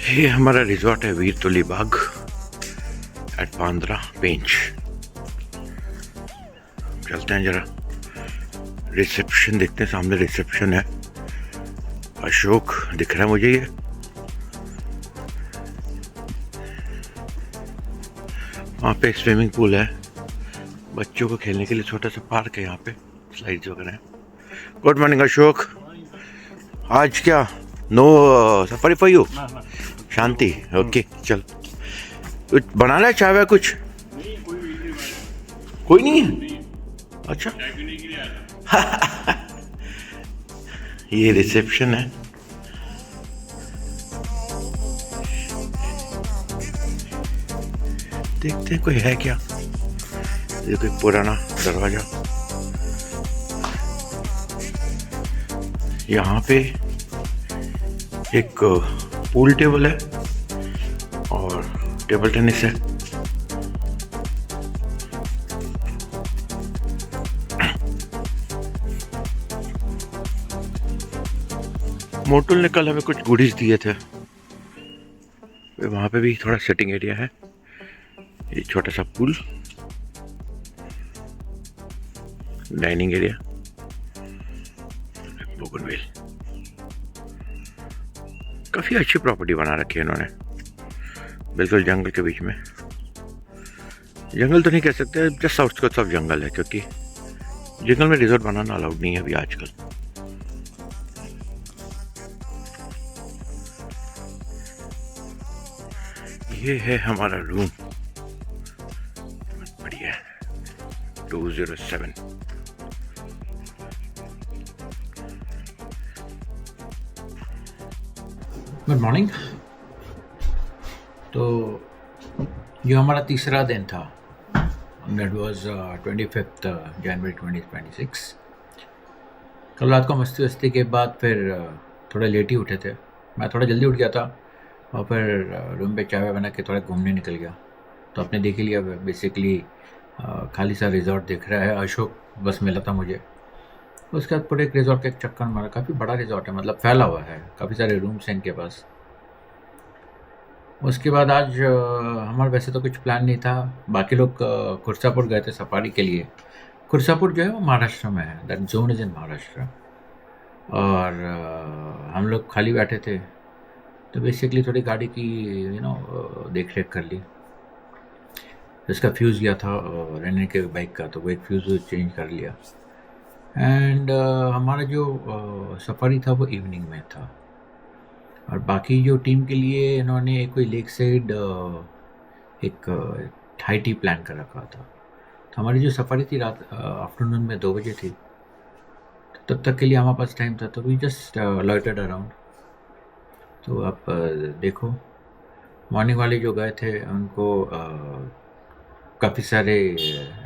ये हमारा रिजॉर्ट है वीर तुली बाग एट बांद्रा पेंच। चलते हैं जरा रिसेप्शन देखते हैं। सामने रिसेप्शन है, अशोक दिख रहा है मुझे। ये वहाँ पे स्विमिंग पूल है, बच्चों को खेलने के लिए छोटा सा पार्क है, यहाँ पे स्लाइड्स वगैरह हैं। Good morning Ashok. आज क्या no safari for you? Shanti. Okay चल, कुछ बनाना है चाय कुछ? कोई नहीं है? अच्छा ये रिसेप्शन है। देखते हैं कोई है क्या। ये कोई पुराना दरवाजा। यहाँ पे एक पूल टेबल है और टेबल टेनिस है। मोटुल ने कल हमें कुछ गुडीज दिए थे। वहाँ पे भी थोड़ा सिटिंग एरिया है। ये छोटा सा पूल, डाइनिंग एरिया, बोगनवेल। काफ़ी अच्छी प्रॉपर्टी बना रखी है इन्होंने, बिल्कुल जंगल के बीच में। जंगल तो नहीं कह सकते, जस्ट आउटस्कर्ट्स ऑफ जंगल है, क्योंकि जंगल में रिजॉर्ट बनाना अलाउड नहीं है अभी आजकल। ये है हमारा रूम, बढ़िया 207। Good morning. तो ये हमारा तीसरा दिन था। दैट वाज 25 जनवरी 2026। कल रात को मस्ती वस्ती के बाद फिर थोड़ा लेट ही उठे थे। मैं थोड़ा जल्दी उठ गया था और फिर रूम पे चाय बना के थोड़ा घूमने निकल गया। तो आपने देख ही लिया, बेसिकली खाली सा रिजॉर्ट दिख रहा है। अशोक बस मिला था मुझे। उसके बाद पूरे एक रिजॉर्ट का एक चक्कर मारा। काफ़ी बड़ा रिजॉर्ट है, मतलब फैला हुआ है, काफ़ी सारे रूम्स हैं इनके पास। उसके बाद आज हमारा वैसे तो कुछ प्लान नहीं था। बाकी लोग खुर्सापुर गए थे सफारी के लिए। खुर्सापुर जो है वो महाराष्ट्र में है, that zone is in Maharashtra. और हम लोग खाली बैठे थे, तो बेसिकली थोड़ी गाड़ी की देख रेख कर ली। इसका फ्यूज़ गया था रहने के बाइक का, तो वो एक फ्यूज़ चेंज कर लिया। एंड हमारा जो सफारी था वो इवनिंग में था। और बाकी जो टीम के लिए इन्होंने कोई लेक साइड एक हाई टी प्लान कर रखा था। तो हमारी जो सफारी थी रात आफ्टरनून में 2 बजे थी। तो तब तक के लिए हमारे पास टाइम था, तो वी जस्ट लॉइटर्ड अराउंड। तो आप देखो, मॉर्निंग वाले जो गए थे उनको काफ़ी सारे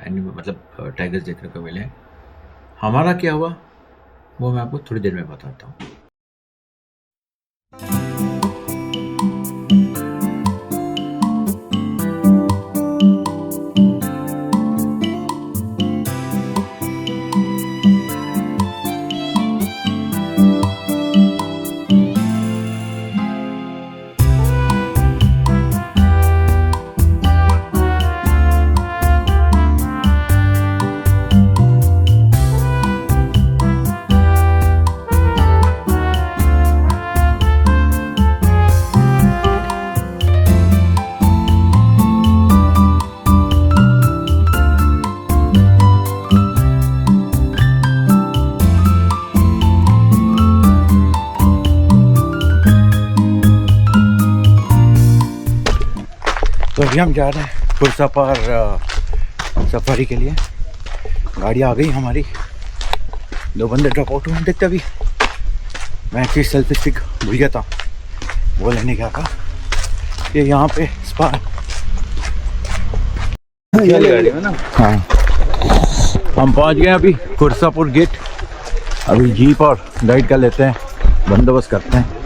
एनिमल, मतलब टाइगर्स देखने को मिले। हमारा क्या हुआ वो मैं आपको थोड़ी देर में बताता हूँ। तो अभी हम जा रहे हैं खुर्सापार सफारी के लिए। गाड़ी आ गई हमारी, 2 बंदे ड्रॉप आउट हुए। देखते अभी मैं एक चीज़ सेल्फी स्टिक भूल गया था, वो लेने गया था। ये यहाँ पे स्पा गाड़ी में ना। हाँ, हम पहुँच गए अभी खुर्सापुर गेट। अभी जीप और गाइड का लेते हैं, बंदोबस्त करते हैं।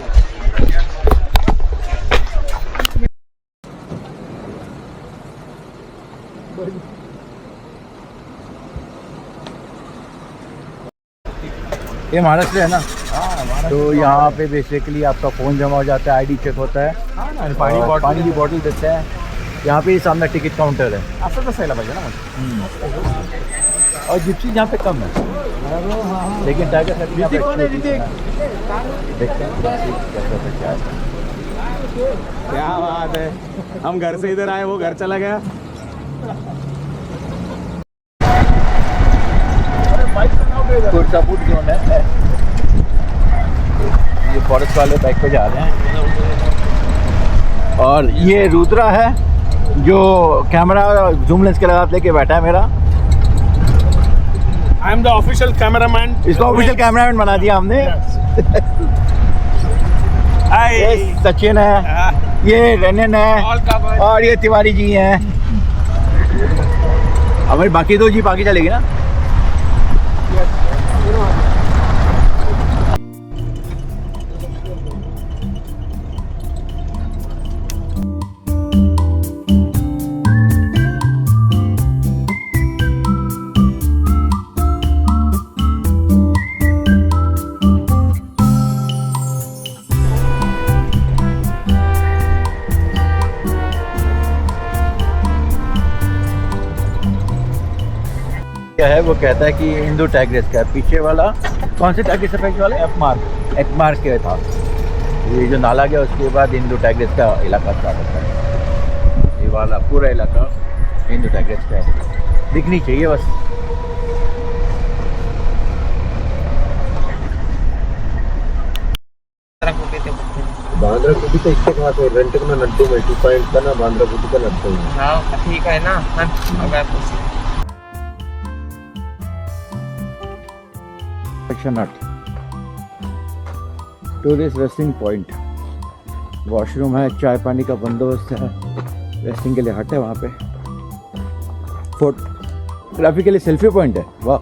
ये महाराष्ट्र है ना? हाँ, तो यहाँ पे बेसिकली आपका फ़ोन जमा हो जाता है, आईडी चेक होता है, और पानी की बॉटल देते हैं। यहाँ पे सामने टिकट काउंटर है। असं तसायला पाहिजे ना मग. और जिप्सी यहाँ पे कम है, लेकिन टाइगर देखते हैं क्या है। क्या बात है, हम घर से इधर आए, वो घर चला गया. कुर्सापुर जोन है, ये फॉरेस्ट वाले बाइक पे जा रहे हैं। और ये रुद्रा है जो कैमरा जूम लेंस के लगा लेके बैठा है मेरा। I am the official cameraman. इसको ऑफिशियल कैमरामैन बना दिया हमने। ये सचिन है, ये रनन है, और ये तिवारी जी हैं। हमारी बाकी दो जीप आगे चलेगी ना। क्या है वो कहता है कि हिंदू टाइग्रेस का है। पीछे वाला कौन से टाइग्रेस इफेक्ट वाला? एफ मार्क के था। ये जो नाला गया उसके बाद हिंदू टाइग्रेस का इलाका स्टार्ट होता है। ये वाला पूरा इलाका हिंदू टाइग्रेस का है, दिखनी चाहिए बस। बांद्रा कुटी का इसके पास है, रेंट में नड्डू में 2 पॉइंट का ना, बांद्रा कुटी का नड्डू में। हाँ ठीक है ना, अगर section 8 tourist resting point, washroom है, चाय पानी का बंदोबस्त है, रेस्टिंग के लिए हट है वहाँ पे, फोटोग्राफी के लिए सेल्फी पॉइंट है। वाह,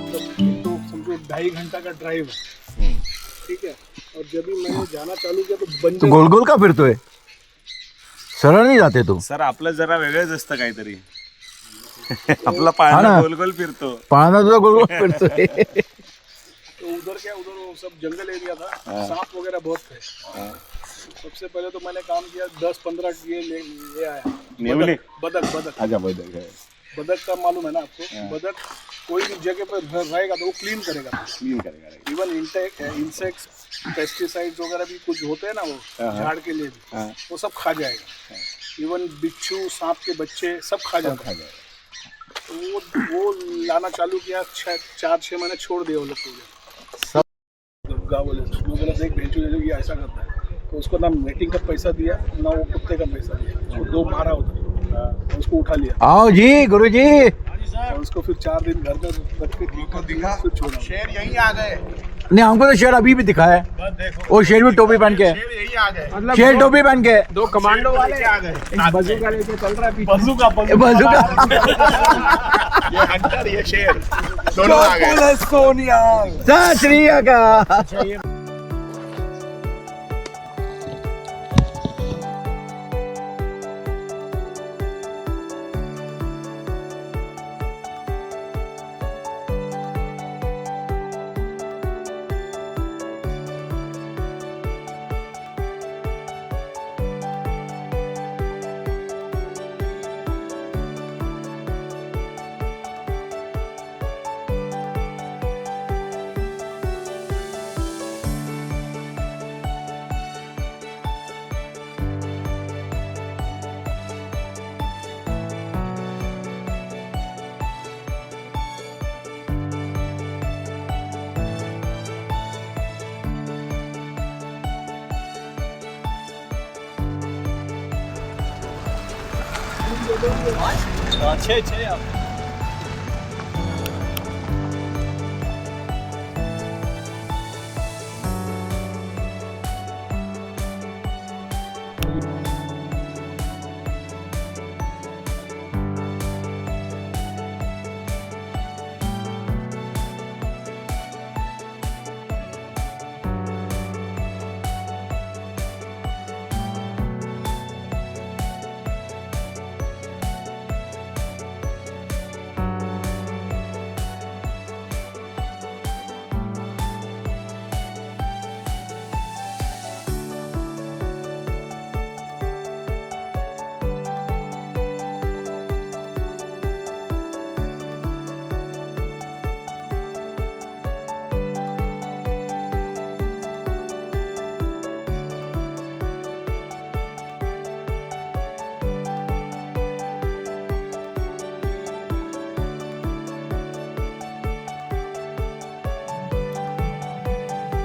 तो समझो 2.5 घंटा का ड्राइव है, ठीक है. और जब भी मैंने जाना चालू किया तो बंद. तो गोल गोल का फिरतोय, सरळ नाही जाते तू. सर आपलं जरा वेगळंच असतं काहीतरी. आपला पाळणा गोल गोल फिरतो. पाळणा तुझा गोल गोल फिरतोय. तो उधर क्या, उधर वो सब जंगल एरिया था, सांप वगैरह बहुत थे. सबसे पहले तो मैंने काम किया 10-15 ये ले आया बदक. अच्छा बदक है. बदक का मालूम है ना आपको. बदक कोई भी जगह पर रहेगा तो वो क्लीन करेगा. इवन इंसेक्ट्स, पेस्टिसाइड्स वगैरह भी कुछ होते हैं ना, वो झाड़ के लिए भी, वो सब खा जाएगा. इवन बिच्छू, सांप के बच्चे सब खा जाता है. तो वो लाना चालू किया. 4-6 महीने छोड़ दिया वो लोग को. गाँव वाले बोला देख भेजो ये ऐसा करता है. तो उसको ना नेटिंग का पैसा दिया ना वो कुत्ते का पैसा दिया. उसको 2 मारा होता, उसको उठा लिया. आओ जी गुरु जी. और उसको फिर 4 दिन घर में रख के दिखा, फिर छोड़ा. शेर यहीं आ गए. नहीं, हमको तो शेर अभी भी दिखा है. वो शेर भी टोपी पहन के, यहीं आ गए. शेर टोपी पहन के. 2 कमांडो वाले आ गए. बंदूका लेके चल रहा है. बंदूका बाजूका. ये हंटर ये शेर दोनों आ गए. सोनिया. सत श्री अकाल.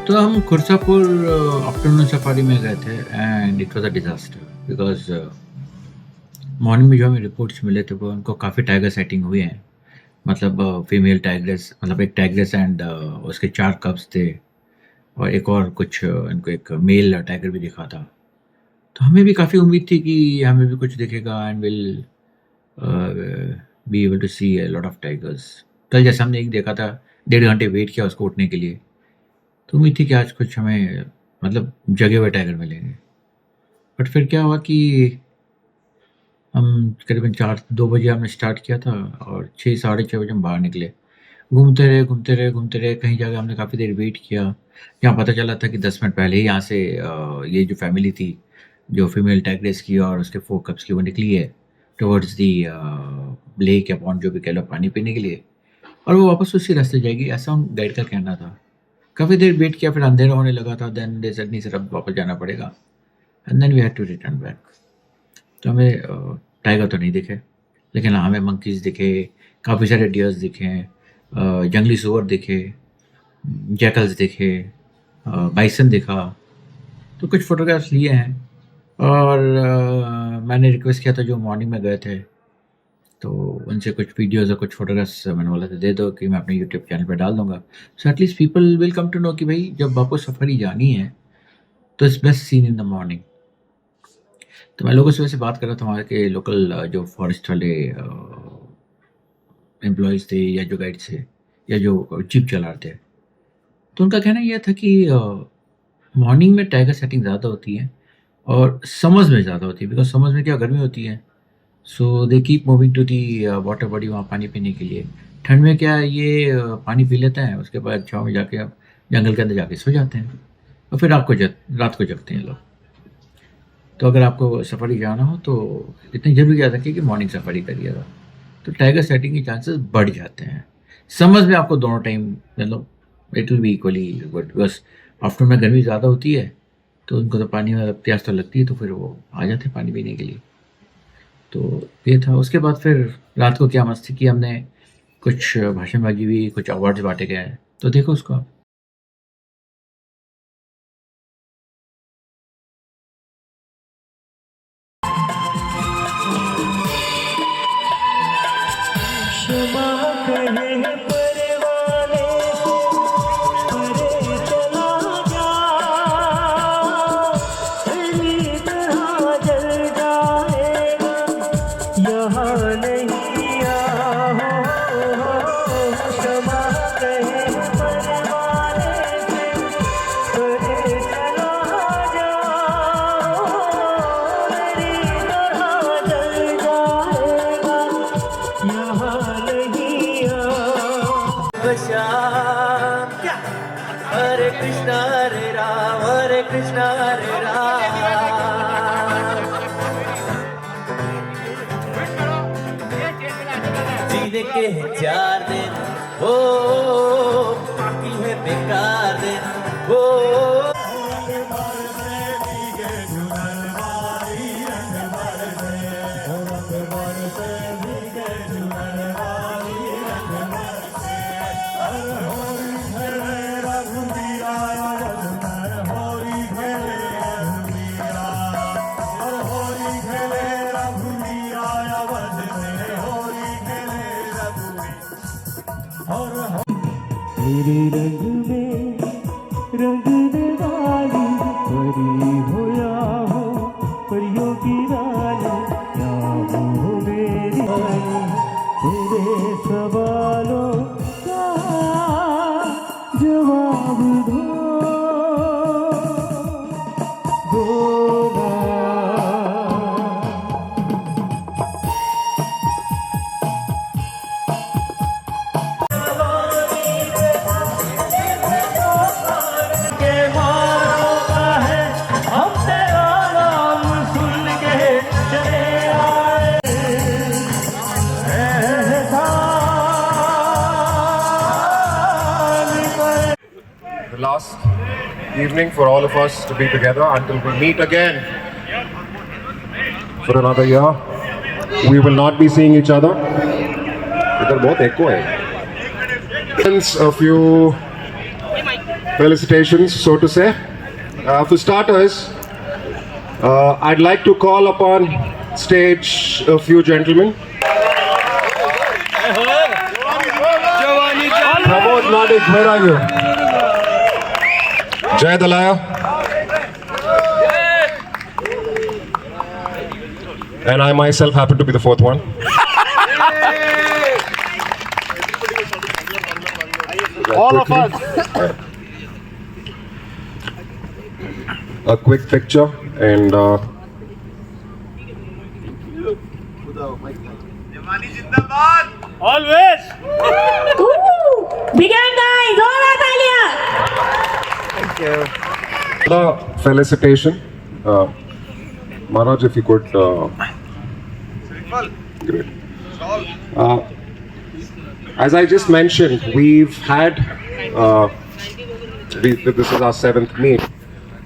तो हम खुरसापुर आफ्टरनून सफारी में गए थे and it was a disaster because morning में जो हमें रिपोर्ट्स मिले थे वो उनको काफ़ी टाइगर सेटिंग हुए हैं, मतलब फीमेल टाइग्रेस, मतलब एक टाइग्रेस एंड उसके 4 कब्स थे और एक और कुछ इनको एक मेल टाइगर भी दिखा था। तो हमें भी काफ़ी उम्मीद थी कि हमें भी कुछ दिखेगा and will be able to see a lot of tigers. कल जैसे हमने एक देखा था, 1.5 घंटे वेट किया उसको उठने के लिए, तो उम्मीद थी कि आज कुछ हमें मतलब जगे हुए टाइगर मिलेंगे। बट फिर क्या हुआ कि हम करीबन 2 बजे हमने स्टार्ट किया था और 6 साढ़े 6 बजे हम बाहर निकले। घूमते रहे, कहीं जाके हमने काफ़ी देर वेट किया। यहाँ पता चला था कि 10 मिनट पहले ही यहाँ से ये जो फैमिली थी, जो फीमेल टाइग्रेस की और उसके 4 कब्स की, वो निकली है टुवर्ड्स दी लेक या पॉन्ड जो भी कह लो, पानी पीने के लिए, और वो वापस उसी रास्ते जाएगी, ऐसा उन गाइड का कहना था। काफ़ी देर वेट किया, फिर अंधेरा होने लगा था, देन दे सेड नहीं सर अब वापस जाना पड़ेगा and then we had to return back. तो हमें टाइगर तो नहीं दिखे, लेकिन हाँ हमें मंकीज़ दिखे, काफ़ी सारे डियर्स दिखे, जंगली सुअर दिखे, जैकल्स दिखे, बाइसन दिखा। तो कुछ फ़ोटोग्राफ्स लिए हैं और मैंने रिक्वेस्ट किया था जो मॉर्निंग में गए थे, तो उनसे कुछ वीडियोज़ और कुछ फ़ोटोग्राफ्स मैंने बोला था दे दो कि मैं अपने यूट्यूब चैनल पे डाल दूँगा। So at least people will come to know कि भाई जब वापस सफारी जानी है तो it's best scene in the morning. तो मैं लोगों से वैसे बात कर रहा था, वहाँ के लोकल जो फॉरेस्ट वाले एम्प्लॉयज़ थे या जो गाइड्स थे या जो जीप चला रहे थे, तो उनका कहना यह था कि मॉर्निंग में टाइगर सेटिंग ज़्यादा होती है और समर्स में ज़्यादा होती है, बिकॉज समर्स में क्या गर्मी होती है, so they keep moving to the water body वहाँ पानी पीने के लिए। ठंड में क्या है, ये पानी पी लेते हैं, उसके बाद छाँव में जाके आप जंगल के अंदर जाके सो जाते हैं और फिर रात को जगते हैं लोग। तो अगर आपको सफारी जाना हो तो इतनी जरूरी याद रखिए कि मॉर्निंग सफारी करिएगा, तो टाइगर सेटिंग के चांसेस बढ़ जाते हैं। समर्स में आपको दोनों टाइम मतलब it will be equally good, because after में गर्मी ज़्यादा होती है तो उनको तो पानी में प्यास तो लगती है, तो फिर वो आ जाते हैं पानी पीने के लिए। तो ये था। उसके बाद फिर रात को क्या मस्ती की हमने, कुछ भाषणबाजी हुई, कुछ अवार्ड्स बांटे गए, तो देखो उसको आप। हरे कृष्णा हरे राम हरे कृष्णा हरे राम। जीने के हैं 4 दिन, हो बाकी है बेकार दिन, हो तेरे रंग में रंगने वाली परी हो या हो परियों की रानी, या हो मेरी रानी, तेरे सवालों का जवाब दो ना। Last evening for all of us to be together until we meet again for another year. We will not be seeing each other. इधर बहुत echo है. A few felicitations, so to say. For starters, I'd like to call upon stage a few gentlemen. Pramod Nadik, where are you? Jay Dalaya. And I myself happen to be the fourth one. All of us. A quick picture and Always. the felicitation. Maharaj, if you could. Great. As I just mentioned, we've had. This is our 7th meet,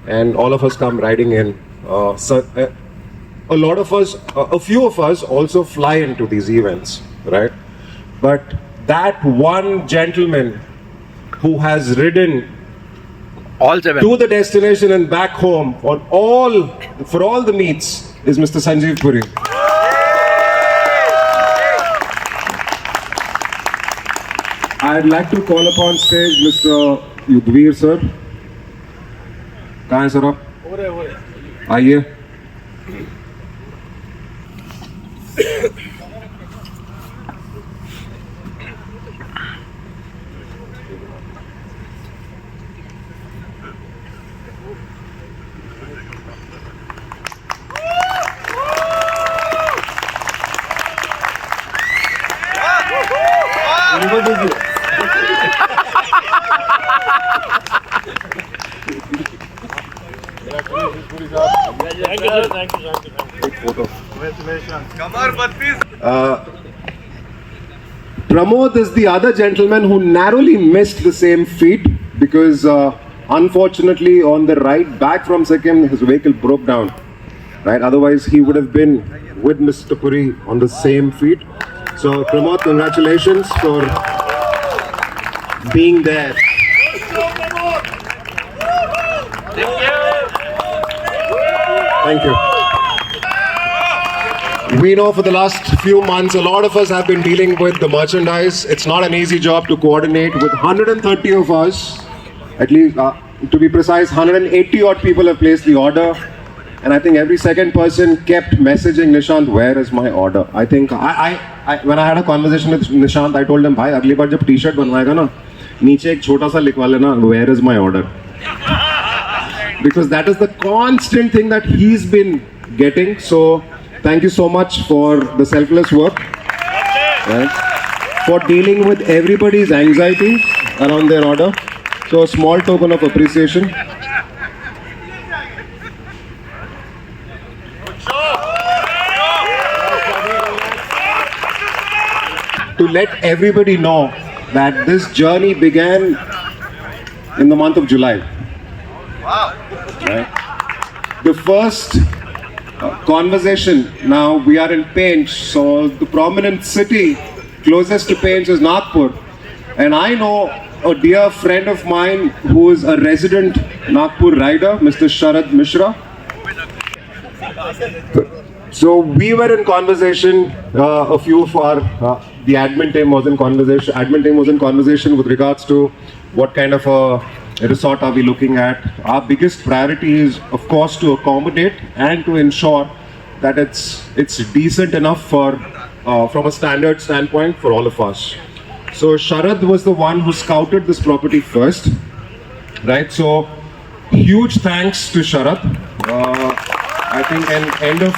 and all of us come riding in. A lot of us, a few of us also fly into these events, right? But that one gentleman who has ridden All 7. to the destination and back home for all the meets is Mr. Sanjeev Puri. I'd like to call upon stage Mr. Yudhvir sir. कहाँ हैं sir आप? आइए. Pramod is the other gentleman who narrowly missed the same feat because unfortunately on the ride back from Sikkim his vehicle broke down. Right? Otherwise he would have been with Mr. Puri on the same feat. So Pramod, congratulations for being there. Thank you. We know for the last few months, a lot of us have been dealing with the merchandise. It's not an easy job to coordinate with 130 of us. At least, to be precise, 180 odd people have placed the order. And I think every second person kept messaging Nishant, where is my order? I think, when I had a conversation with Nishant, I told him, bhai, agli baar jab t-shirt banwayega na, niche ek chota sa likhwa lena, where is my order? Because that is the constant thing that he's been getting. So thank you so much for the selfless work, right? For dealing with everybody's anxiety around their order. So a small token of appreciation. To let everybody know that this journey began in the month of July. Right. The first conversation, now we are in Pench, so the prominent city closest to Pench is Nagpur. And I know a dear friend of mine who is a resident Nagpur rider, Mr. Sharad Mishra. So we were in conversation, a few of our, the admin team was in conversation with regards to what kind of a resort are we looking at. Our biggest priority is, of course, to accommodate and to ensure that it's decent enough for from a standard standpoint for all of us. So Sharad was the one who scouted this property first, right? So huge thanks to Sharad. I think end of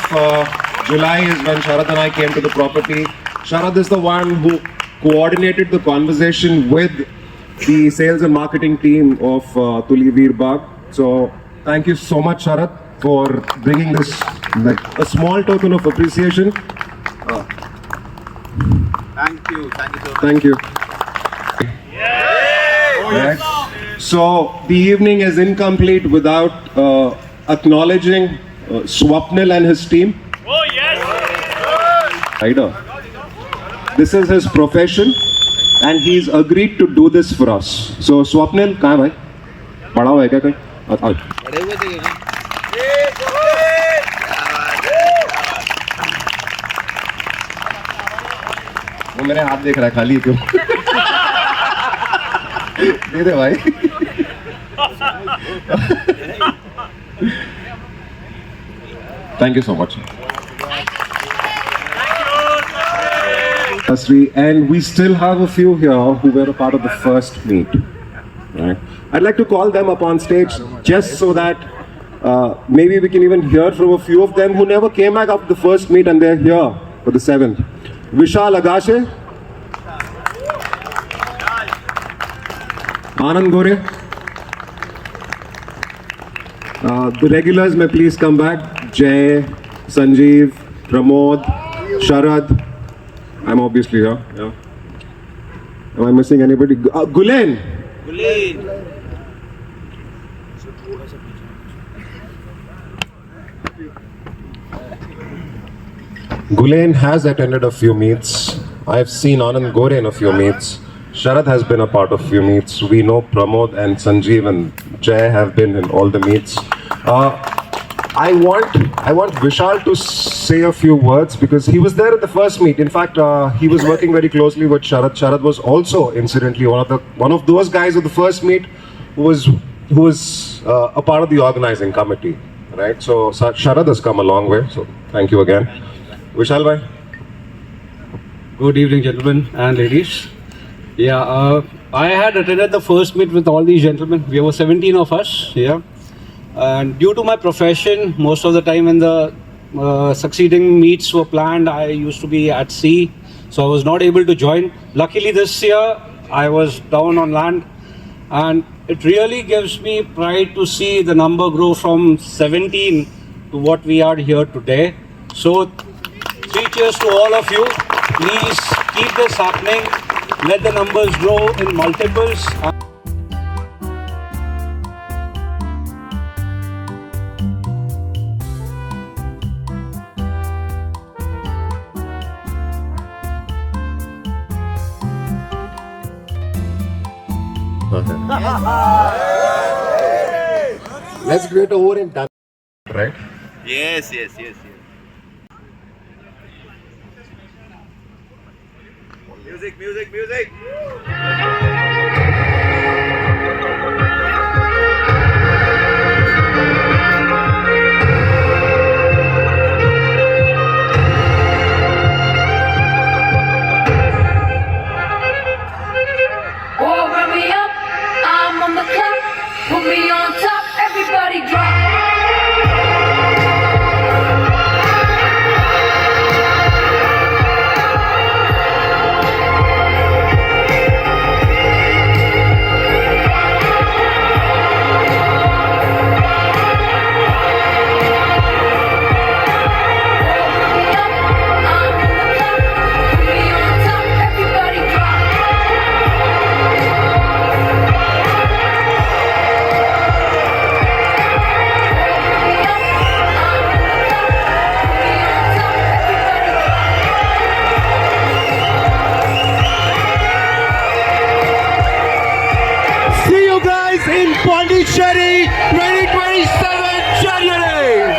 July is when Sharad and I came to the property. Sharad is the one who coordinated the conversation with the sales and marketing team of Tuliveer Bagh. So thank you so much, Sharad, for bringing this, like a small token of appreciation. Thank you so much. Thank you. Right. So the evening is incomplete without acknowledging Swapnil and his team. Oh yes. Rider. This is his profession, and he's agreed to do this for us. So Swapnil, kahan hai bhai? पड़ा हुआ है क्या कहीं? आज वो मेरे हाथ देख रहा है खाली क्यों? दे दे भाई. Thank you so much. And we still have a few here who were a part of the first meet. Right? I'd like to call them up on stage just so that maybe we can even hear from a few of them who never came back after the first meet and they're here for the 7th. Vishal Agashe, Anand Gore, the regulars may please come back. Jay, Sanjeev, Pramod, Sharad. I'm obviously here. Yeah. Am I missing anybody? Gulen. Gulen has attended a few meets. I've seen Anand Gore in a few meets. Sharad has been a part of few meets. We know Pramod and Sanjeev and Jay have been in all the meets. I want Vishal to say a few words because he was there at the first meet. In fact, he was working very closely with Sharad. Sharad was also, incidentally, one of those guys at the first meet who was a part of the organizing committee, right? So Sharad has come a long way. So thank you again, Vishal bhai. Good evening, gentlemen and ladies. Yeah, I had attended the first meet with all these gentlemen. We were 17 of us. Yeah. And due to my profession, most of the time when the succeeding meets were planned, I used to be at sea, so I was not able to join. Luckily this year, I was down on land, and it really gives me pride to see the number grow from 17 to what we are here today. So, 3 cheers to all of you. Please keep this happening. Let the numbers grow in multiples. Let's create a over in done, right? Yes. Music. Put me on top, everybody drop. See you guys in Pondicherry 2027 January.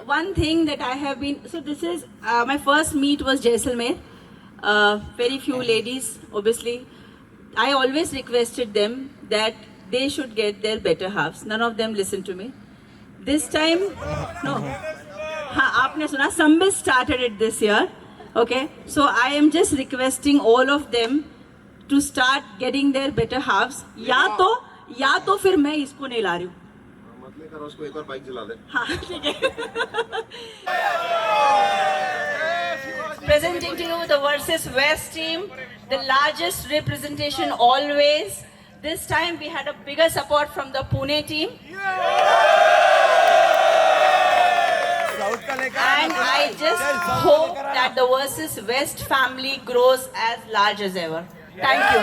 One thing that I have been, so this is my first meet was Jaisalmer. Very few ladies, obviously. I always requested them that they should get their better halves. None of them listened to me. This time, no. Aapne suna, Sambit started it this year. Okay, so I am just requesting all of them to start getting their better halves. या तो फिर मैं इसको नहीं ला रही हूँ. Presenting to you the versus West team, the largest representation always. This time we had a bigger support from the Pune team. And I just hope that the versus West family grows as large as ever. Thank you.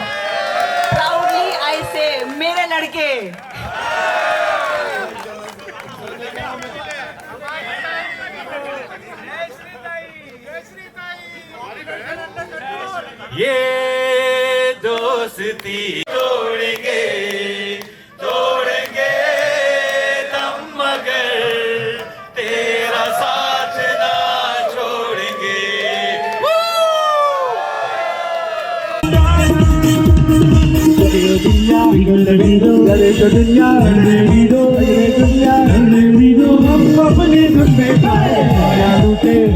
Proudly I say, mere ladke. ये दो दोस्ती तोड़ेंगे तोड़ेंगे दम मगर तेरा साथ ना छोड़ेंगे।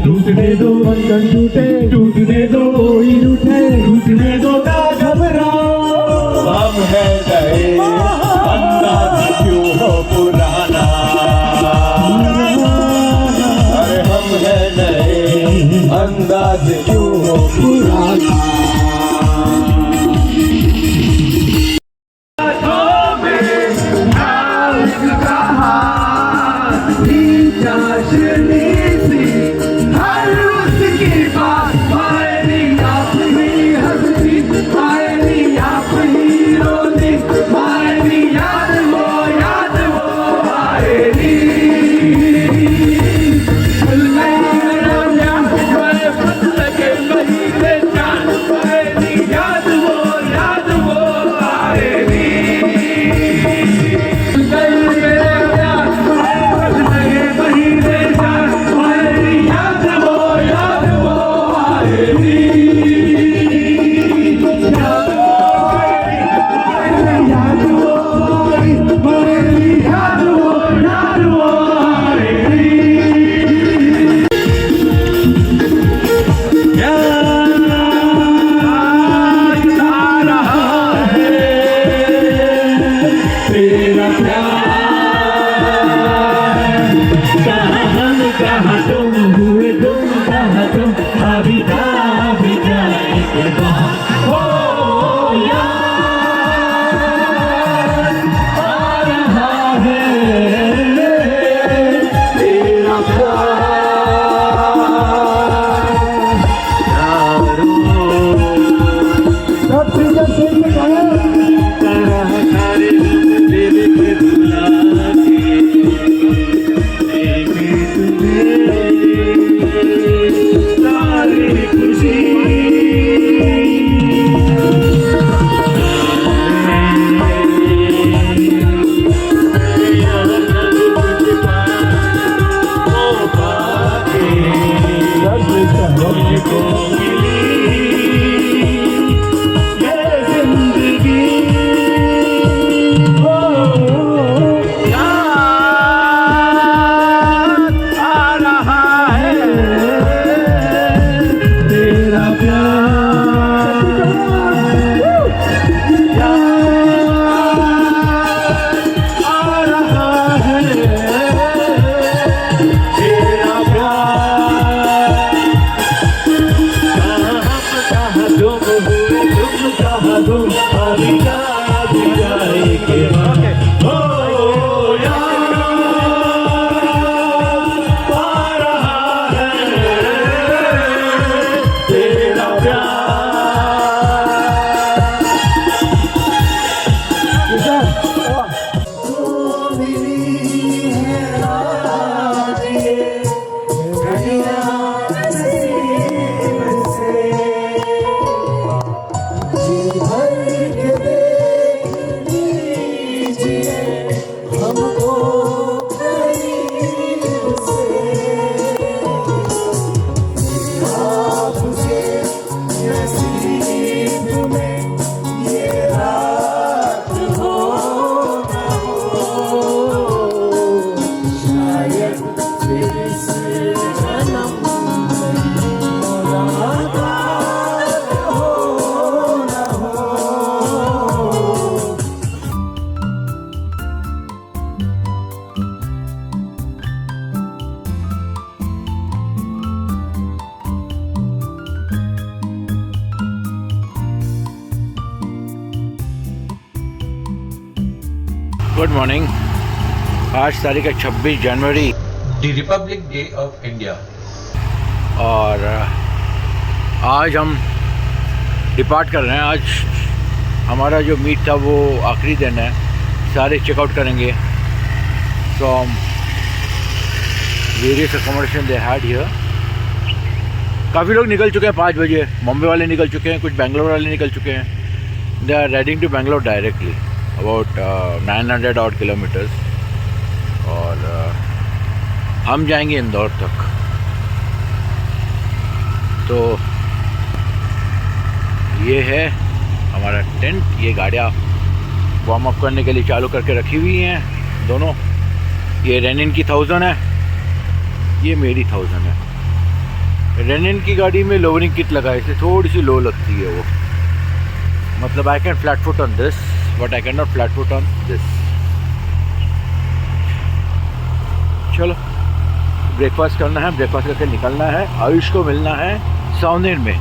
टूटने दो बंधन टूटने दो कोई रूठे टूटने दो ना घबराओ। हम है नए अंदाज क्यों हो पुराना, अरे हम है नए अंदाज क्यों हो पुराना। Good morning. आज तारीख है 26 जनवरी, the Republic Day of India. और आज हम डिपार्ट कर रहे हैं। आज हमारा जो मीट था वो आखिरी दिन है, सारे चेकआउट करेंगे from various accommodation they had here. काफ़ी लोग निकल चुके हैं 5 बजे, मुंबई वाले निकल चुके हैं, कुछ बेंगलोर वाले निकल चुके हैं। They are riding to Bangalore directly, about 900 odd kilometers. और हम जाएंगे इंदौर तक. तो ये है हमारा टेंट. ये गाड़ियाँ वार्म अप करने के लिए चालू करके रखी हुई हैं दोनों. ये रेनिन की 1000 है, ये मेरी 1000 है. रेनिन की गाड़ी में लोअरिंग किट लगाए थे, थोड़ी सी लो लगती है वो. मतलब I can flat foot on this but I can not flat foot on this. चलो ब्रेकफास्ट करना है, ब्रेकफास्ट करके निकलना है. आयुष को मिलना है सावनेर में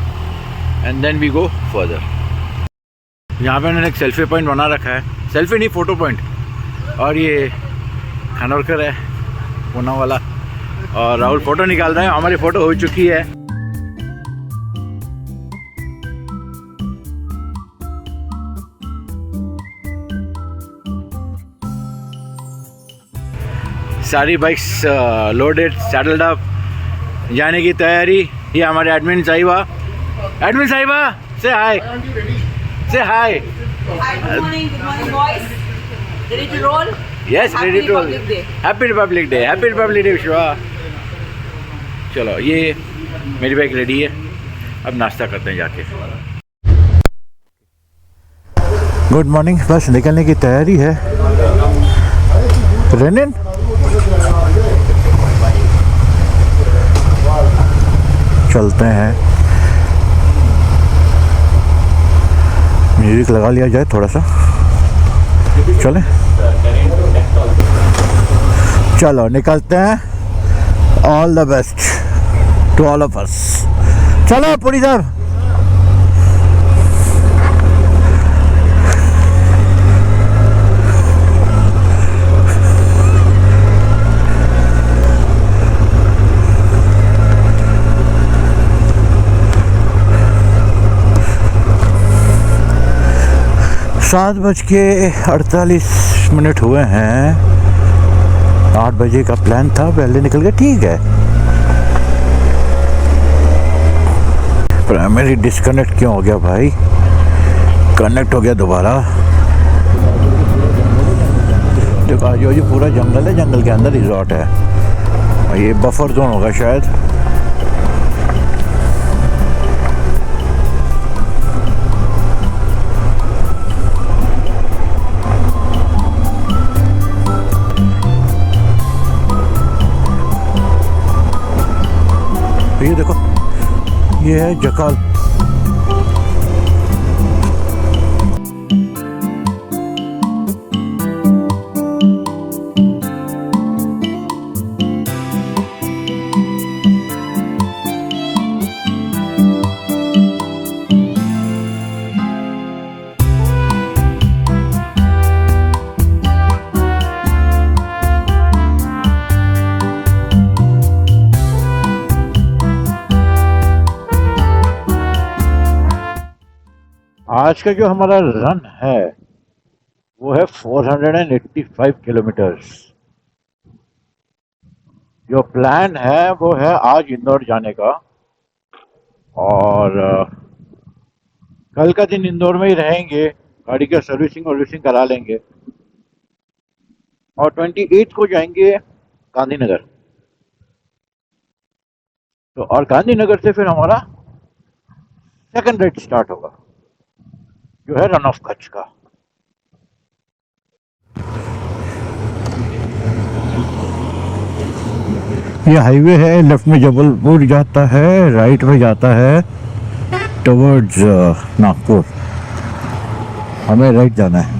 and then we go further. यहाँ पे मैंने एक सेल्फी पॉइंट बना रखा है. सेल्फी नहीं, फ़ोटो पॉइंट. और ये खानोलकर है पूना वाला, और राहुल फ़ोटो निकाल रहे हैं. हमारी फ़ोटो हो चुकी है. सारी बाइक्स लोडेड, सैडल्ड अप, जाने की तैयारी. ये हमारे एडमिन साहिबा. एडमिन साहिबा से हाय, से हाय. Good morning, boys. Ready to roll? Yes, ready to roll. Republic Day. Happy Republic Day. Happy Republic Day विश्वा. चलो ये मेरी बाइक रेडी है, अब नाश्ता करते हैं जाके. Good morning. बस निकलने की तैयारी है. रेनिन चलते हैं. म्यूजिक लगा लिया जाए थोड़ा सा. चले चलो निकलते हैं. All the best to all of us. चलो पुरी साहब. सात बज के 48 हुए हैं. 8 बजे का प्लान था, पहले निकल गया. ठीक है. प्राइमरी डिस्कनेक्ट क्यों हो गया भाई? कनेक्ट हो गया दोबारा. देखो जो पूरा जंगल है, जंगल के अंदर रिजॉर्ट है. ये बफर जोन होगा शायद. ये देखो, ये है जकाल. आज का जो हमारा रन है वो है 485 किलोमीटर्स. जो प्लान है वो है आज इंदौर जाने का, और कल का दिन इंदौर में ही रहेंगे. गाड़ी का सर्विसिंग करा लेंगे, और 28 को जाएंगे गांधीनगर. तो और गांधीनगर से फिर हमारा सेकंड राइड स्टार्ट होगा, जो है रन ऑफ कच्छ का. ये हाईवे है. लेफ्ट में जबलपुर जाता है, राइट में जाता है टुवर्ड्स नागपुर. हमें राइट जाना है.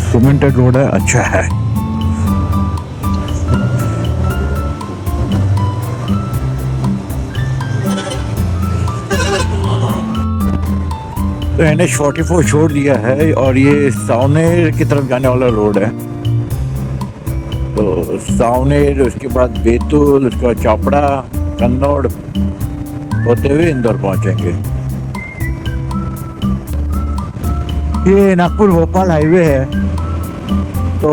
सीमेंटेड रोड है, अच्छा है. तो NH44 छोड़ दिया है, और ये सावनेर की तरफ जाने वाला रोड है. तो सावनेर, उसके बाद बैतूल, उसके बाद चापड़ा, कन्नौड़ होते हुए इंदौर पहुंचेंगे. ये नागपुर भोपाल हाईवे है. तो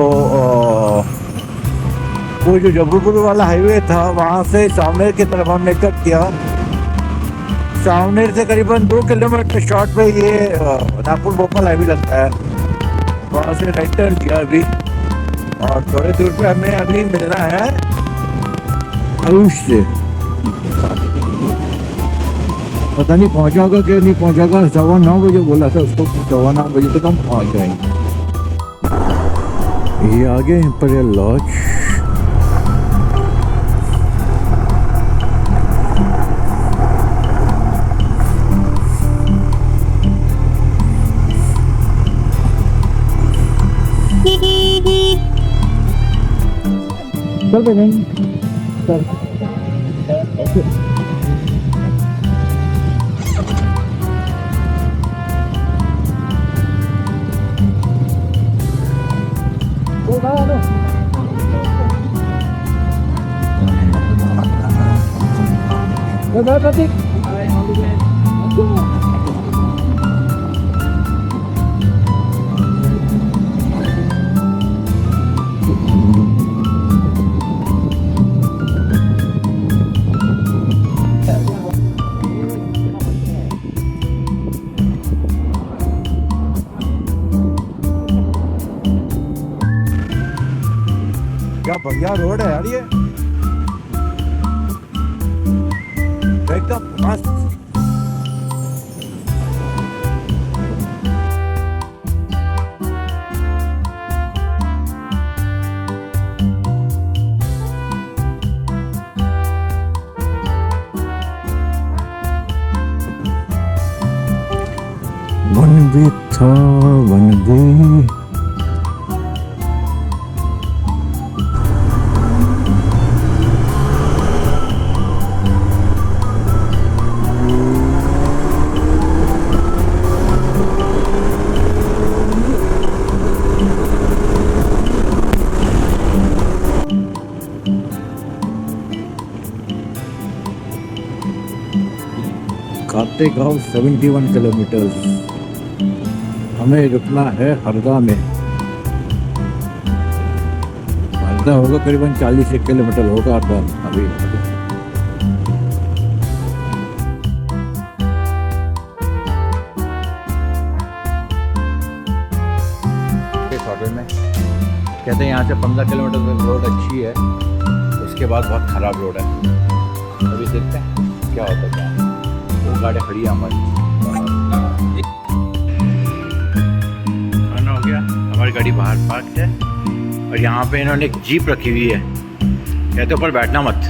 वो जो जबलपुर वाला हाईवे था, वहाँ से सावनेर की तरफ हमने कट किया. सामने से करीबन 2 किलोमीटर शॉर्ट पे ये नागपुर भोपाल हाईवे लगता है, वहाँ से राइट टर्न किया अभी, और थोड़ी दूर पे हमें अभी मिलना है आयुष से। पता नहीं पहुँचागा क्या नहीं पहुँचागा, 9:15 बजे बोला था उसको, 9:15 बजे तक हम पहुँच जाएंगे। ये आगे इंपीरियल लॉज, चल बहन चल। क्या बढ़िया रोड है यार ये, एकदम मस्त। वन भी था वन भी, खातेगांव 71 किलोमीटर, हमें रुकना है हरदा में। हरदा होगा करीबन 40 किलोमीटर होगा हरदा अभी। इस होटल में कहते हैं यहाँ से 15 किलोमीटर तक रोड अच्छी है, उसके बाद बहुत ख़राब रोड है। अभी देखते हैं क्या होता है क्या। वो गाड़ी खड़ी है हमारी, खाना हो गया, हमारी गाड़ी बाहर पार्क है, और यहाँ पे इन्होंने एक जीप रखी हुई है, कहते ऊपर बैठना मत,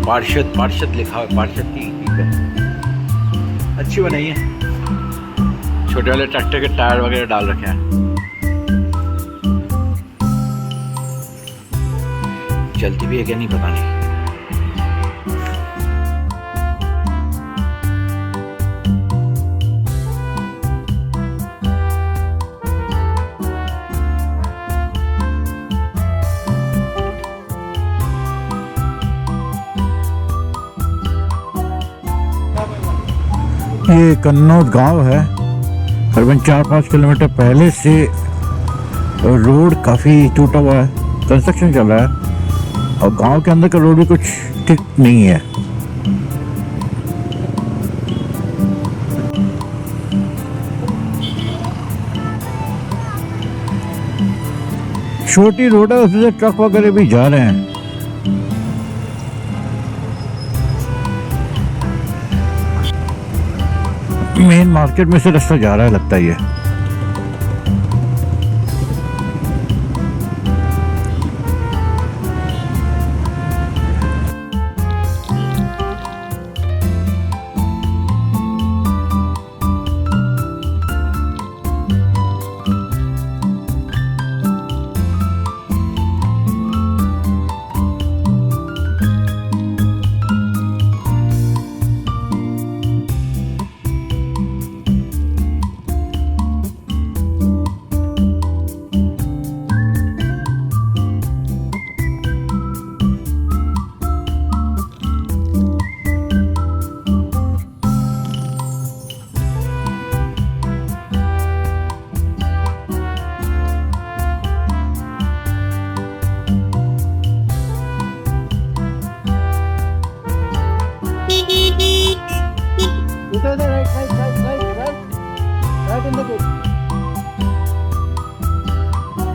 पार्षद पार्षद लिखा हुआ, पार्षद की जीप है, अच्छी बनाई है, छोटे वाले ट्रैक्टर के टायर वगैरह डाल रखे हैं। चलती भी है क्या नहीं पता नहीं। ये कन्नौज गांव है, करीबन 4-5 किलोमीटर पहले से रोड काफ़ी टूटा हुआ है, कंस्ट्रक्शन चल रहा है, और गांव के अंदर का रोड भी कुछ ठीक नहीं है। छोटी रोड है, उससे ट्रक वगैरह भी जा रहे हैं। मेन मार्केट में से रास्ता जा रहा है लगता है ये।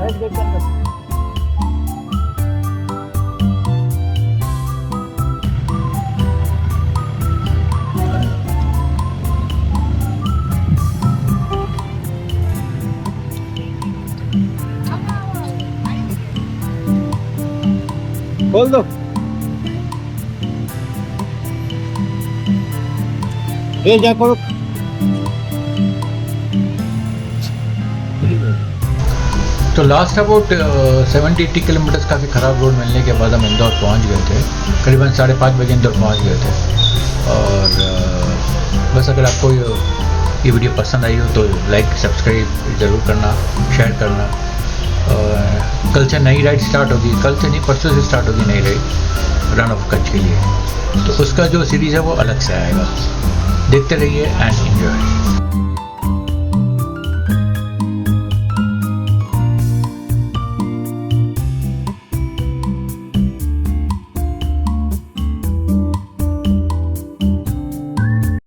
खोल दो। ये जा करो। तो लास्ट अबाउट 70-80 किलोमीटर्स काफ़ी ख़राब रोड मिलने के बाद हम इंदौर पहुंच गए थे। करीबन 5:30 बजे इंदौर पहुंच गए थे। और बस अगर आपको ये वीडियो पसंद आई हो तो लाइक सब्सक्राइब ज़रूर करना, शेयर करना। कल से नई राइड स्टार्ट होगी, कल से नहीं परसों से स्टार्ट होगी नई राइड रन ऑफ कच्छ के लिए। तो उसका जो सीरीज़ है वो अलग से आएगा। देखते रहिए एंड एंजॉय।